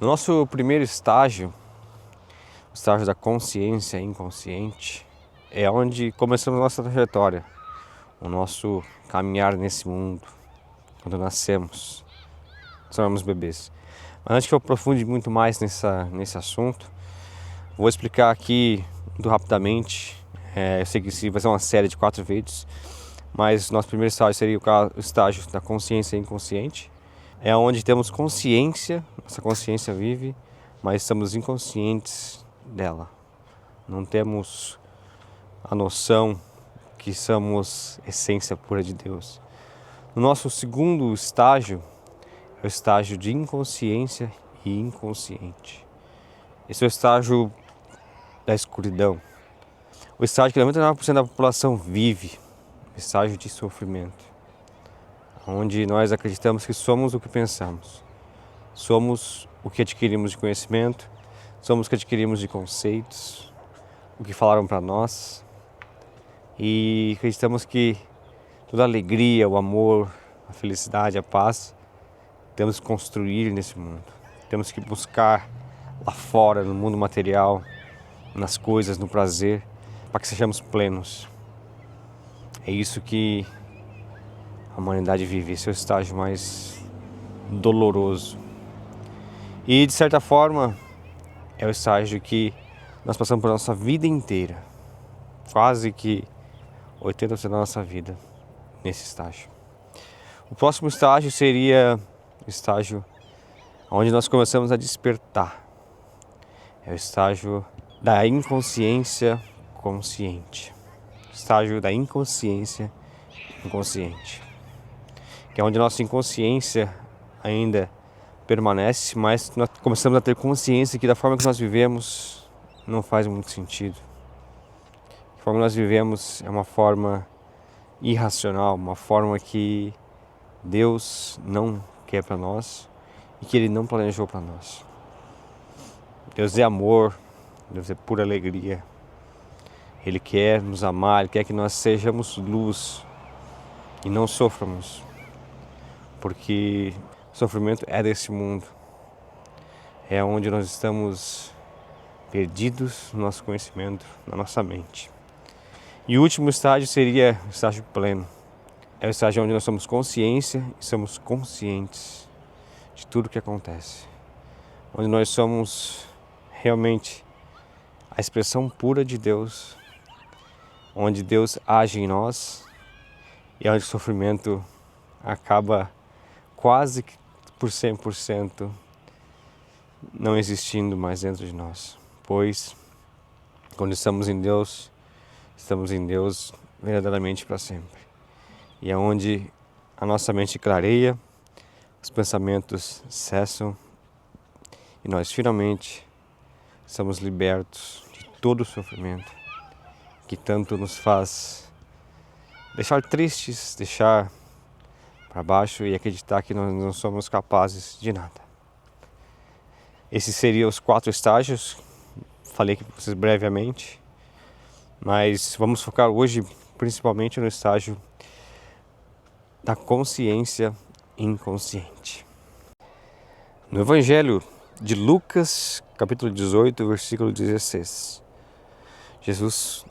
No nosso primeiro estágio, o estágio da consciência inconsciente, é onde começamos a nossa trajetória, o nosso caminhar nesse mundo, quando nascemos, somos bebês. Mas antes que eu aprofunde muito mais nesse assunto, vou explicar aqui muito rapidamente. Eu sei que isso vai ser uma série de 4 vídeos, mas nosso primeiro estágio seria o estágio da consciência inconsciente. É onde temos consciência, nossa consciência vive, mas estamos inconscientes dela. Não temos a noção que somos essência pura de Deus. No nosso segundo estágio, é o estágio de inconsciência e inconsciente. Esse é o estágio da escuridão. O estágio que 99% da população vive, o estágio de sofrimento, onde nós acreditamos que somos o que pensamos. Somos o que adquirimos de conhecimento, somos o que adquirimos de conceitos, o que falaram para nós, e acreditamos que toda a alegria, o amor, a felicidade, a paz, temos que construir nesse mundo. Temos que buscar lá fora, no mundo material, nas coisas, no prazer, para que sejamos plenos. É isso que a humanidade vive, esse é o estágio mais doloroso. E de certa forma, é o estágio que nós passamos por nossa vida inteira, quase que 80% da nossa vida nesse estágio. O próximo estágio seria o estágio onde nós começamos a despertar. É o estágio da inconsciência consciente. O estágio da inconsciência inconsciente. Que é onde nossa inconsciência ainda permanece, mas nós começamos a ter consciência que da forma que nós vivemos não faz muito sentido. A forma que nós vivemos é uma forma irracional, uma forma que Deus não quer para nós e que Ele não planejou para nós. Deus é amor, Deus é pura alegria. Ele quer nos amar, Ele quer que nós sejamos luz e não soframos, porque o sofrimento é desse mundo. É onde nós estamos perdidos no nosso conhecimento, na nossa mente. E o último estágio seria o estágio pleno. É o estágio onde nós somos consciência e somos conscientes de tudo que acontece. Onde nós somos realmente a expressão pura de Deus, onde Deus age em nós e onde o sofrimento acaba quase que por 100% não existindo mais dentro de nós. Pois quando estamos em Deus verdadeiramente para sempre. E é onde a nossa mente clareia, os pensamentos cessam e nós finalmente somos libertos de todo o sofrimento que tanto nos faz deixar tristes, deixar para baixo e acreditar que nós não somos capazes de nada. Esses seriam os 4 estágios, falei aqui para vocês brevemente, mas vamos focar hoje principalmente no estágio da consciência inconsciente. No Evangelho de Lucas, capítulo 18, versículo 16, Jesus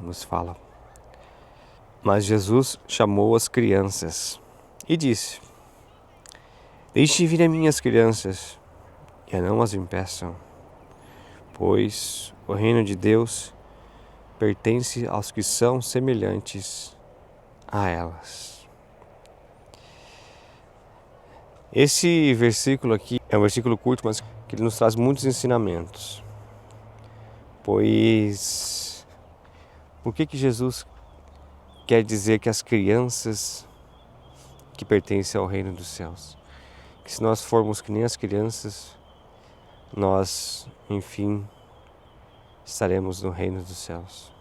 nos fala: mas Jesus chamou as crianças e disse: deixe vir a minhas crianças e não as impeçam, pois o reino de Deus pertence aos que são semelhantes a elas. Esse versículo aqui é um versículo curto, mas que ele nos traz muitos ensinamentos. Pois por que Jesus quer dizer que as crianças que pertencem ao reino dos céus? Que se nós formos que nem as crianças, nós, enfim, estaremos no reino dos céus.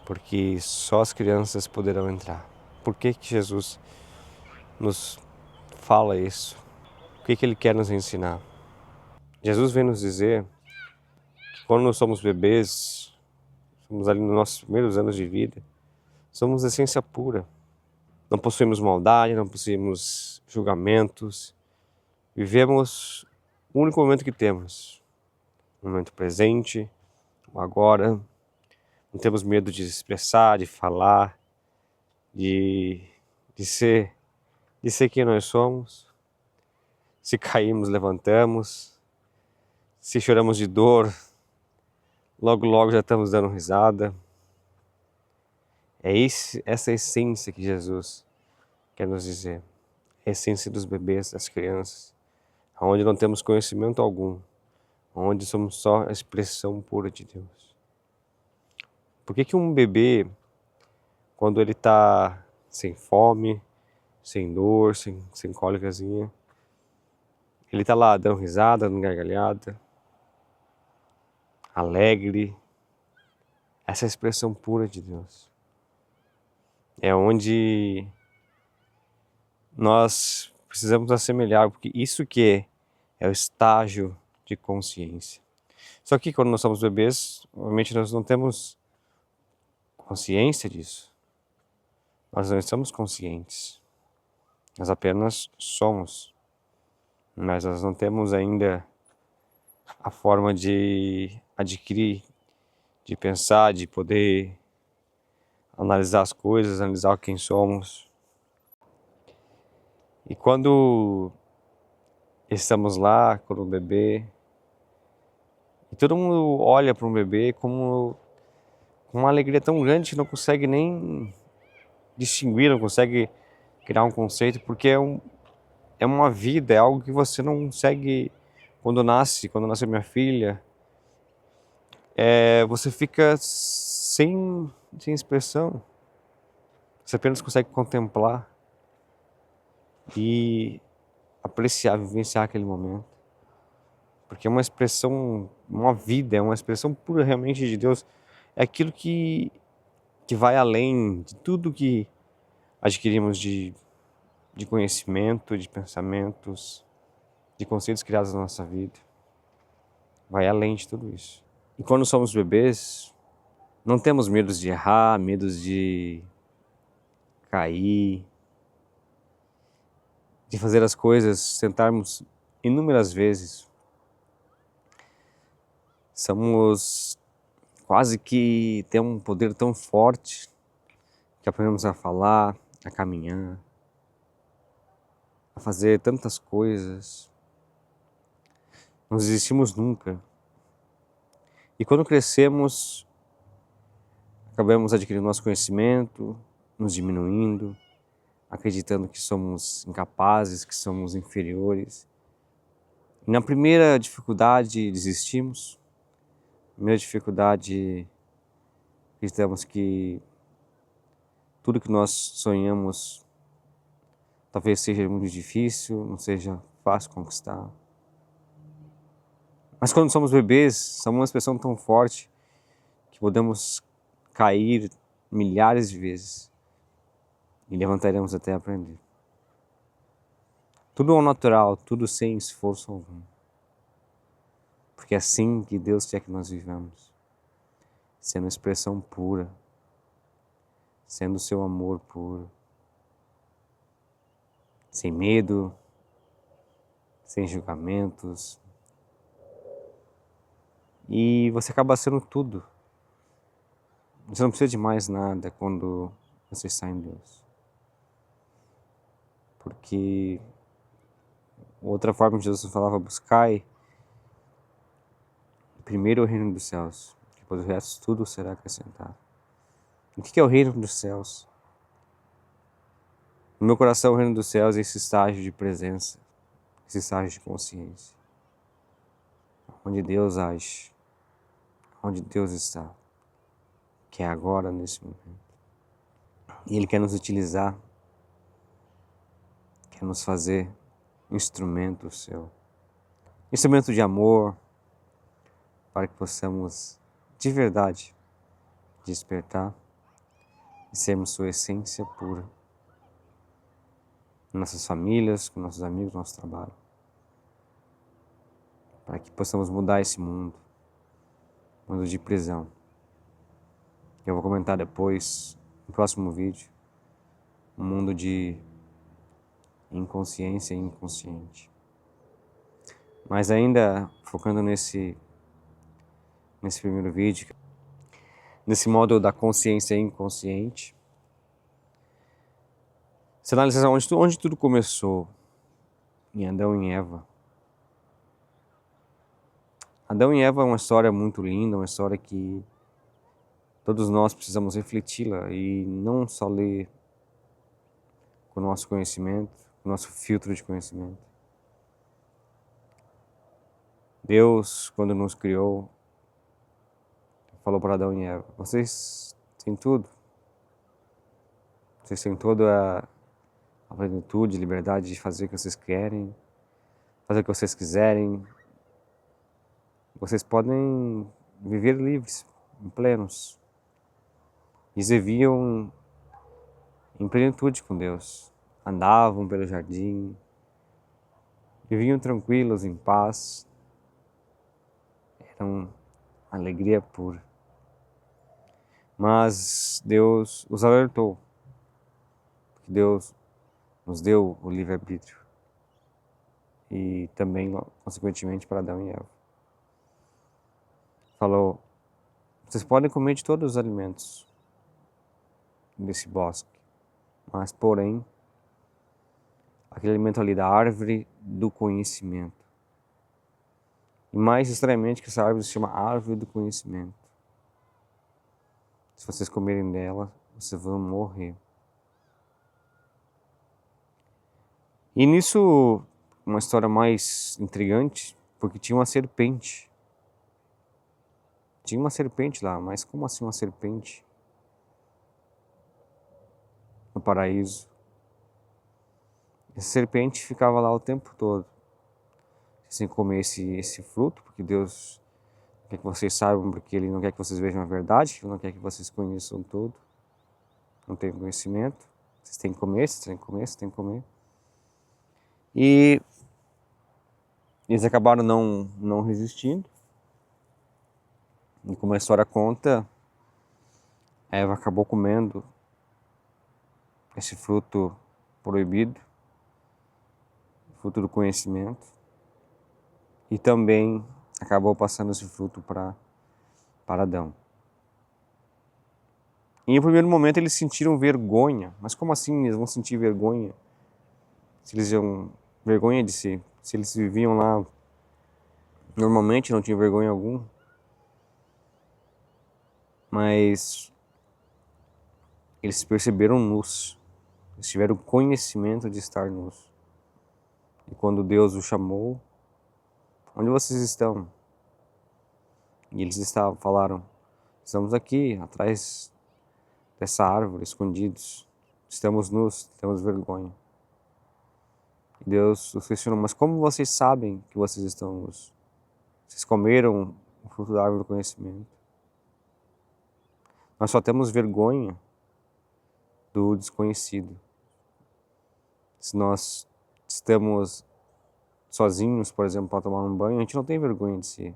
Porque só as crianças poderão entrar. Por que Jesus nos fala isso? O que Ele quer nos ensinar? Jesus vem nos dizer que quando nós somos bebês, somos ali nos nossos primeiros anos de vida, somos essência pura. Não possuímos maldade, não possuímos julgamentos, Vivemos o único momento que temos, o momento presente, o agora. Não temos medo de se expressar, de falar, de, de ser, de ser quem nós somos. Se caímos, levantamos. Se choramos de dor, logo logo já estamos dando risada. É essa essência que Jesus quer nos dizer. A essência dos bebês, das crianças, onde não temos conhecimento algum, onde somos só a expressão pura de Deus. Por que um bebê, quando ele está sem fome, sem dor, sem cólicazinha, ele está lá dando risada, dando gargalhada, alegre? Essa é a expressão pura de Deus. É onde nós precisamos assemelhar, porque isso que é o estágio de consciência. Só que quando nós somos bebês, obviamente nós não temos consciência disso. Nós não estamos conscientes. Nós apenas somos. Mas nós não temos ainda a forma de adquirir, de pensar, de poder analisar as coisas, analisar quem somos. E quando estamos lá com o bebê, e todo mundo olha para um bebê com uma alegria tão grande que não consegue nem distinguir, não consegue criar um conceito, porque é uma vida, é algo que você não consegue. Quando nasce minha filha, você fica sem expressão. Você apenas consegue contemplar e apreciar, vivenciar aquele momento. Porque é uma expressão, uma vida, é uma expressão pura realmente de Deus. É aquilo que vai além de tudo que adquirimos de conhecimento, de pensamentos, de conceitos criados na nossa vida. Vai além de tudo isso. E quando somos bebês, não temos medos de errar, medos de cair, de fazer as coisas, tentarmos inúmeras vezes. Somos quase que tem um poder tão forte que aprendemos a falar, a caminhar, a fazer tantas coisas. Não desistimos nunca. E quando crescemos, acabamos adquirindo nosso conhecimento, nos diminuindo, acreditando que somos incapazes, que somos inferiores. E na primeira dificuldade desistimos. Na primeira dificuldade acreditamos que tudo que nós sonhamos talvez seja muito difícil, não seja fácil conquistar. Mas quando somos bebês, somos uma expressão tão forte que podemos cair milhares de vezes e levantaremos até aprender. Tudo ao natural, tudo sem esforço algum. Porque é assim que Deus quer que nós vivamos, sendo expressão pura, sendo o seu amor puro, sem medo, sem julgamentos. E você acaba sendo tudo. Você não precisa de mais nada quando você está em Deus. Porque outra forma que Jesus falava, buscai primeiro o reino dos céus, depois o resto tudo será acrescentado. O que é o reino dos céus? No meu coração, o reino dos céus é esse estágio de presença, esse estágio de consciência, onde Deus age, onde Deus está, que é agora, nesse momento. E Ele quer nos utilizar, quer nos fazer instrumento seu, instrumento de amor, para que possamos, de verdade, despertar e sermos sua essência pura. Com nossas famílias, com nossos amigos, no nosso trabalho. Para que possamos mudar esse mundo de prisão. Eu vou comentar depois, no próximo vídeo, um mundo de inconsciência e inconsciente. Mas ainda focando nesse primeiro vídeo, nesse modo da consciência inconsciente, se analisar onde tudo começou, em Adão e Eva. Adão e Eva é uma história muito linda, uma história que todos nós precisamos refleti-la e não só ler com o nosso conhecimento, com o nosso filtro de conhecimento. Deus, quando nos criou, falou para Adão e Eva: vocês têm tudo, vocês têm toda a plenitude, liberdade de fazer o que vocês querem, fazer o que vocês quiserem. Vocês podem viver livres, plenos. Eles viviam em plenitude com Deus. Andavam pelo jardim, viviam tranquilos, em paz. Eram alegria pura. Mas Deus os alertou, porque Deus nos deu o livre-arbítrio. E também, consequentemente, para Adão e Eva. Falou: vocês podem comer de todos os alimentos desse bosque, mas, porém, aquele alimento ali da árvore do conhecimento. E mais estranhamente que essa árvore se chama árvore do conhecimento. Se vocês comerem dela, vocês vão morrer. E nisso, uma história mais intrigante, porque tinha uma serpente. Tinha uma serpente lá, mas como assim uma serpente? No paraíso. Essa serpente ficava lá o tempo todo, sem comer esse fruto, porque Deus quer que vocês saibam, porque Ele não quer que vocês vejam a verdade, Ele não quer que vocês conheçam tudo. Não tem conhecimento. Vocês têm que comer, vocês têm que comer, vocês têm que comer. E eles acabaram não resistindo. E como a história conta, Eva acabou comendo esse fruto proibido, fruto do conhecimento, e também acabou passando esse fruto para Adão. E em primeiro momento eles sentiram vergonha. Mas como assim eles vão sentir vergonha? Se eles tinham vergonha de si, se eles viviam lá normalmente, não tinham vergonha alguma. Mas eles se perceberam nus. Eles tiveram conhecimento de estar nus. E quando Deus os chamou: onde vocês estão? E eles falaram: estamos aqui, atrás dessa árvore, escondidos. Estamos nus, temos vergonha. E Deus os questionou: mas como vocês sabem que vocês estão nus? Vocês comeram o fruto da árvore do conhecimento. Nós só temos vergonha do desconhecido. Se nós estamos sozinhos, por exemplo, para tomar um banho, a gente não tem vergonha de si.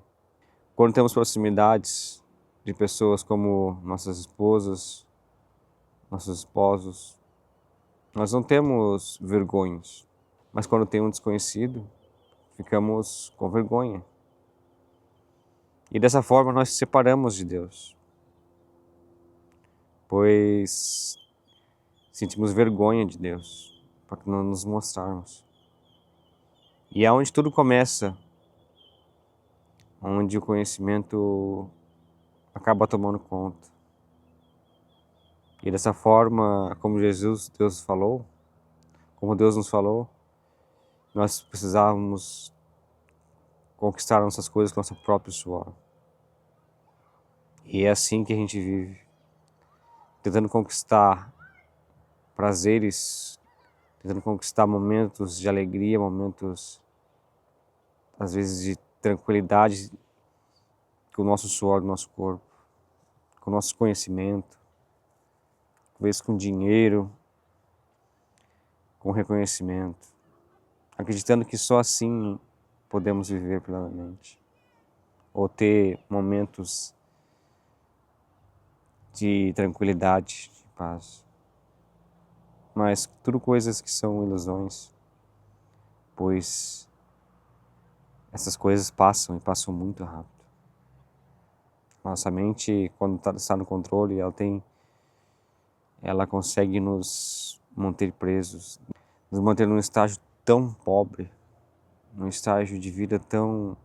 Quando temos proximidades de pessoas como nossas esposas, nossos esposos, nós não temos vergonhas. Mas quando tem um desconhecido, ficamos com vergonha. E dessa forma nós nos separamos de Deus, pois sentimos vergonha de Deus, para que não nos mostrarmos. E é onde tudo começa, onde o conhecimento acaba tomando conta. E dessa forma, como Deus falou, como Deus nos falou, nós precisávamos conquistar nossas coisas com nosso próprio suor. E é assim que a gente vive, tentando conquistar prazeres, tentando conquistar momentos de alegria, momentos, às vezes, de tranquilidade com o nosso suor do nosso corpo, com o nosso conhecimento, talvez com dinheiro, com reconhecimento, acreditando que só assim podemos viver plenamente, ou ter momentos de tranquilidade, de paz. Mas tudo coisas que são ilusões, pois essas coisas passam e passam muito rápido. Nossa mente, quando está no controle, ela consegue nos manter presos, nos manter num estágio tão pobre, num estágio de vida tão,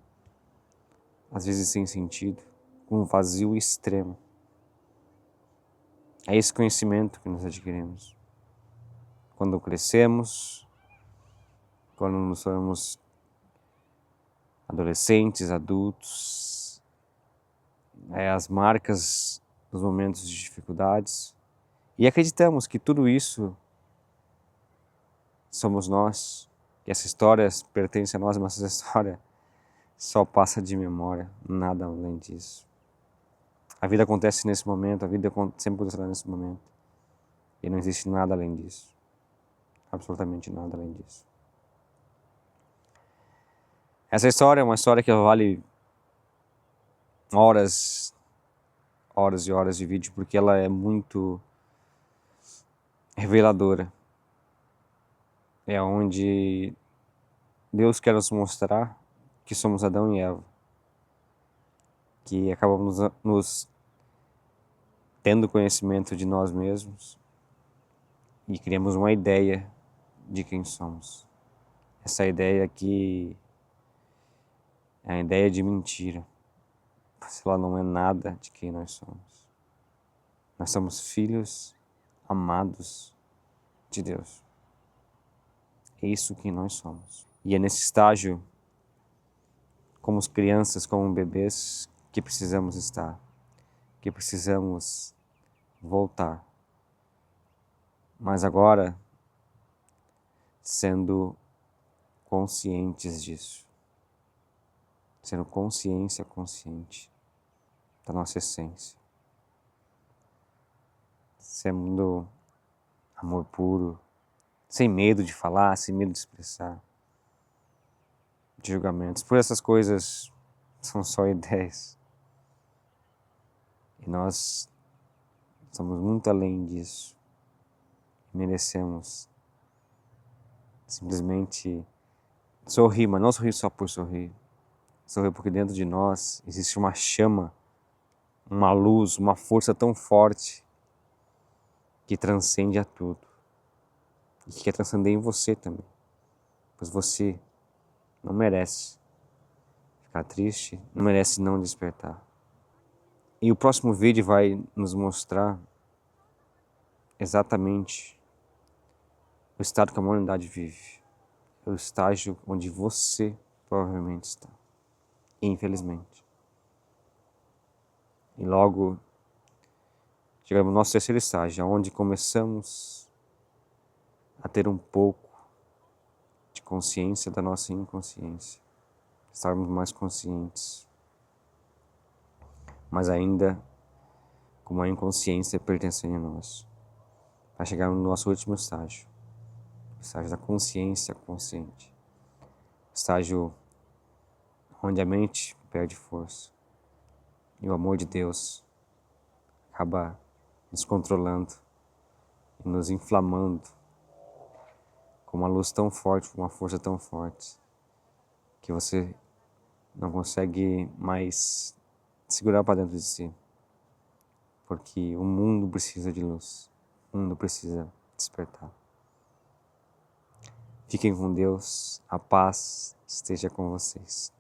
às vezes, sem sentido, com um vazio extremo. É esse conhecimento que nós adquirimos. Quando crescemos, quando nos tornamos adolescentes, adultos, as marcas dos momentos de dificuldades, e acreditamos que tudo isso somos nós, que essa história pertence a nós, mas essa história só passa de memória, nada além disso. A vida acontece nesse momento, a vida sempre acontecerá nesse momento, e não existe nada além disso, absolutamente nada além disso. Essa história é uma história que vale horas e horas de vídeo, porque ela é muito reveladora. É onde Deus quer nos mostrar que somos Adão e Eva, que acabamos nos tendo conhecimento de nós mesmos e criamos uma ideia de quem somos. Essa ideia aqui é a ideia de mentira, se ela não é nada de quem nós somos. Nós somos filhos amados de Deus. É isso que nós somos. E é nesse estágio, como crianças, como bebês, que precisamos estar, que precisamos voltar. Mas agora, sendo conscientes disso, sendo consciência consciente da nossa essência, sendo amor puro, sem medo de falar, sem medo de expressar, de julgamentos. Por essas coisas são só ideias. E nós somos muito além disso. Merecemos simplesmente sorrir, mas não sorrir só por sorrir. Sorrir porque dentro de nós existe uma chama, uma luz, uma força tão forte que transcende a tudo. E que quer transcender em você também. Pois você não merece ficar triste, não merece não despertar. E o próximo vídeo vai nos mostrar exatamente o estado que a humanidade vive. É o estágio onde você provavelmente está. Infelizmente. E logo chegamos no nosso terceiro estágio, onde começamos a ter um pouco de consciência da nossa inconsciência. Estarmos mais conscientes. Mas ainda com uma inconsciência pertencendo a nós. Para chegar no nosso último estágio. O estágio da consciência consciente. Estágio onde a mente perde força. E o amor de Deus acaba nos controlando e nos inflamando com uma luz tão forte, com uma força tão forte, que você não consegue mais segurar para dentro de si. Porque o mundo precisa de luz, o mundo precisa despertar. Fiquem com Deus, a paz esteja com vocês.